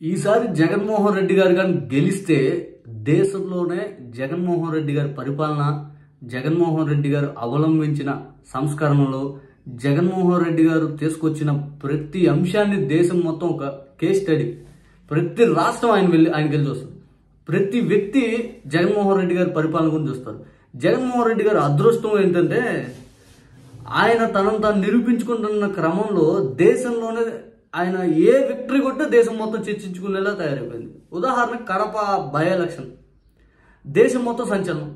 ఈసారి జగన్మోహన్ రెడ్డి గారు కానీ గెలిస్తే దేశంలోనే జగన్మోహన్ రెడ్డి గారి పరిపాలన, జగన్మోహన్ రెడ్డి గారు అవలంబించిన సంస్కరణలు, జగన్మోహన్ రెడ్డి గారు తీసుకొచ్చిన ప్రతి అంశాన్ని దేశం మొత్తం ఒక కేస్ స్టడీ, ప్రతి రాష్ట్రం ఆయన వెళ్ళి వస్తుంది. ప్రతి వ్యక్తి జగన్మోహన్ రెడ్డి గారి పరిపాలన గురించి చూస్తారు. జగన్మోహన్ రెడ్డి గారి అదృష్టం ఏంటంటే ఆయన తనను తాను నిరూపించుకుంటున్న క్రమంలో దేశంలోనే ఆయన ఏ విక్టరీ కొట్టే దేశం మొత్తం చర్చించుకునేలా తయారైపోయింది. ఉదాహరణ కడప బై ఎలక్షన్, దేశం మొత్తం సంచలనం.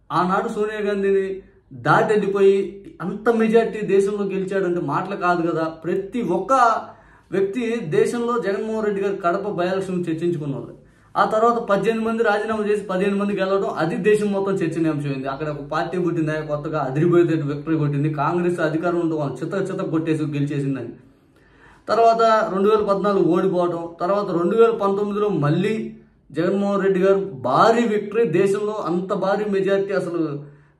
ఆనాడు సోనియా గాంధీని దాటి వెళ్ళిపోయి అంత మెజార్టీ దేశంలో గెలిచాడంటే మాటలు కాదు కదా. ప్రతి ఒక్క వ్యక్తి దేశంలో జగన్మోహన్ రెడ్డి గారు కడప బై ఎలక్షన్ చర్చించుకున్నారు. ఆ తర్వాత 18 మంది రాజీనామా చేసి 15 మంది గెలవడం, అది దేశం మొత్తం చర్చనీయాంశమైంది. అక్కడ ఒక పార్టీ పుట్టింది, కొత్తగా అదిరిపోయేట విక్టరీ కొట్టింది. కాంగ్రెస్ అధికారం ఉంటే వాళ్ళు చిత్త కొట్టేసి గెలిచేసిందని. తర్వాత 2014 ఓడిపోవడం, తర్వాత 2019లో మళ్ళీ జగన్మోహన్ రెడ్డి గారు భారీ విక్టరీ, దేశంలో అంత భారీ మెజార్టీ, అసలు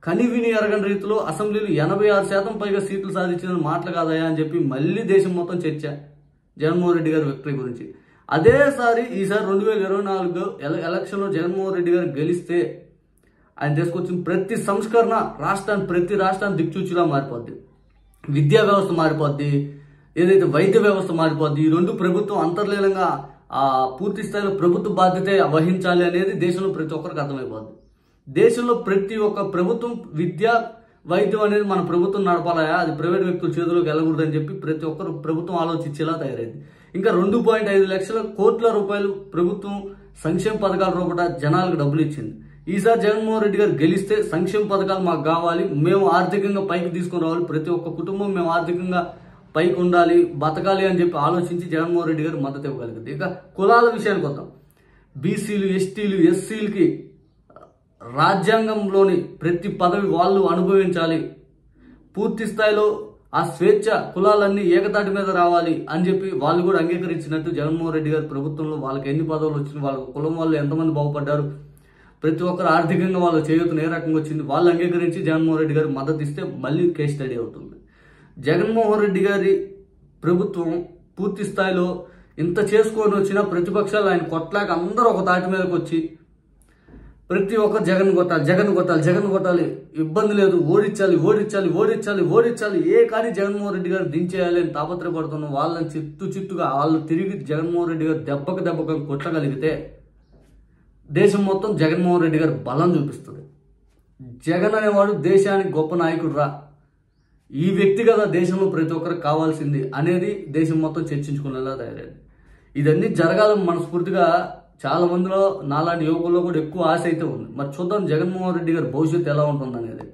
కనివిని ఎరగని రీతిలో అసెంబ్లీలో 86% పైగా సీట్లు సాధించిన మాటలు కాదయా అని చెప్పి మళ్ళీ దేశం మొత్తం చర్చ జగన్మోహన్ రెడ్డి గారి విక్టరీ గురించి. ఈసారి 2024 ఎలక్షన్లో జగన్మోహన్ రెడ్డి గారు గెలిస్తే ఆయన తీసుకొచ్చిన ప్రతి సంస్కరణ ప్రతి రాష్ట్రాన్ని దిక్చూచిలా మారిపోద్ది. విద్యా వ్యవస్థ మారిపోద్ది, ఏదైతే వైద్య వ్యవస్థ మారిపోద్ది. ఈ రెండు ప్రభుత్వం అంతర్లీనంగా పూర్తి స్థాయిలో ప్రభుత్వ బాధ్యత వహించాలి అనేది దేశంలో ప్రతి ఒక్కరికి అర్థమైపోద్ది. దేశంలో ప్రతి ఒక్క ప్రభుత్వం విద్య వైద్యం అనేది మన ప్రభుత్వం నడపాలయా, అది ప్రైవేట్ వ్యక్తుల చేతిలోకి వెళ్ళకూడదని చెప్పి ప్రతి ఒక్కరు ప్రభుత్వం ఆలోచించేలా తయారైంది. ఇంకా 2.5 లక్షల కోట్ల రూపాయలు ప్రభుత్వం సంక్షేమ పథకాల రూపట జనాలకు డబ్బులు ఇచ్చింది. ఈసారి జగన్మోహన్ రెడ్డి గారు గెలిస్తే సంక్షేమ పథకాలు మాకు కావాలి, మేము ఆర్థికంగా పైకి తీసుకుని రావాలి, ప్రతి ఒక్క కుటుంబం మేము ఆర్థికంగా పైకి ఉండాలి, బతకాలి అని చెప్పి ఆలోచించి జగన్మోహన్ రెడ్డి గారు మద్దతు ఇవ్వగలిగింది. ఇక కులాల విషయానికి వద్దాం. బీసీలు, ఎస్టీలు, ఎస్సీలకి రాజ్యాంగంలోని ప్రతి పదవి వాళ్ళు అనుభవించాలి, పూర్తి స్థాయిలో ఆ స్వేచ్ఛ, కులాలన్నీ ఏకతాటి మీద రావాలి అని చెప్పి వాళ్ళు కూడా అంగీకరించినట్టు జగన్మోహన్ రెడ్డి గారి ప్రభుత్వంలో వాళ్ళకి ఎన్ని పదవులు వచ్చినాయి, వాళ్ళ కులం వాళ్ళు ఎంతమంది బాగుపడ్డారు, ప్రతి ఒక్కరు ఆర్థికంగా వాళ్ళ చేయూతను ఏ రకంగా వచ్చింది, వాళ్ళు అంగీకరించి జగన్మోహన్ రెడ్డి గారు మద్దతు ఇస్తే మళ్ళీ కేస్ స్టడీ అవుతుంది. జగన్మోహన్ రెడ్డి గారి ప్రభుత్వం పూర్తి స్థాయిలో ఇంత చేసుకొని వచ్చిన ప్రతిపక్షాలు ఆయన కొట్లాక అందరూ ఒక తాటి మీదకి వచ్చి ప్రతి ఒక్క జగన్ కొట్టాలి, ఇబ్బంది లేదు, ఓడించాలి, కానీ జగన్మోహన్ రెడ్డి గారు దించేయాలి అని తాపత్రయపడుతున్నాం. వాళ్ళని చిత్తుగా వాళ్ళు తిరిగి జగన్మోహన్ రెడ్డి గారు దెబ్బకు కొట్టగలిగితే దేశం మొత్తం జగన్మోహన్ రెడ్డి గారు బలం చూపిస్తుంది. జగన్ అనేవాడు దేశానికి గొప్ప నాయకుడు రా, ఈ వ్యక్తి కదా దేశంలో ప్రతి ఒక్కరికి కావాల్సింది అనేది దేశం మొత్తం చర్చించుకునేలా తయారైంది. ఇదన్నీ జరగాలని మనస్ఫూర్తిగా చాలా మందిలో, నాలాంటి యువకుల్లో కూడా ఎక్కువ ఆశ అయితే ఉంది. మరి చూద్దాం జగన్మోహన్ రెడ్డి గారి భవిష్యత్తు ఎలా ఉంటుంది అనేది.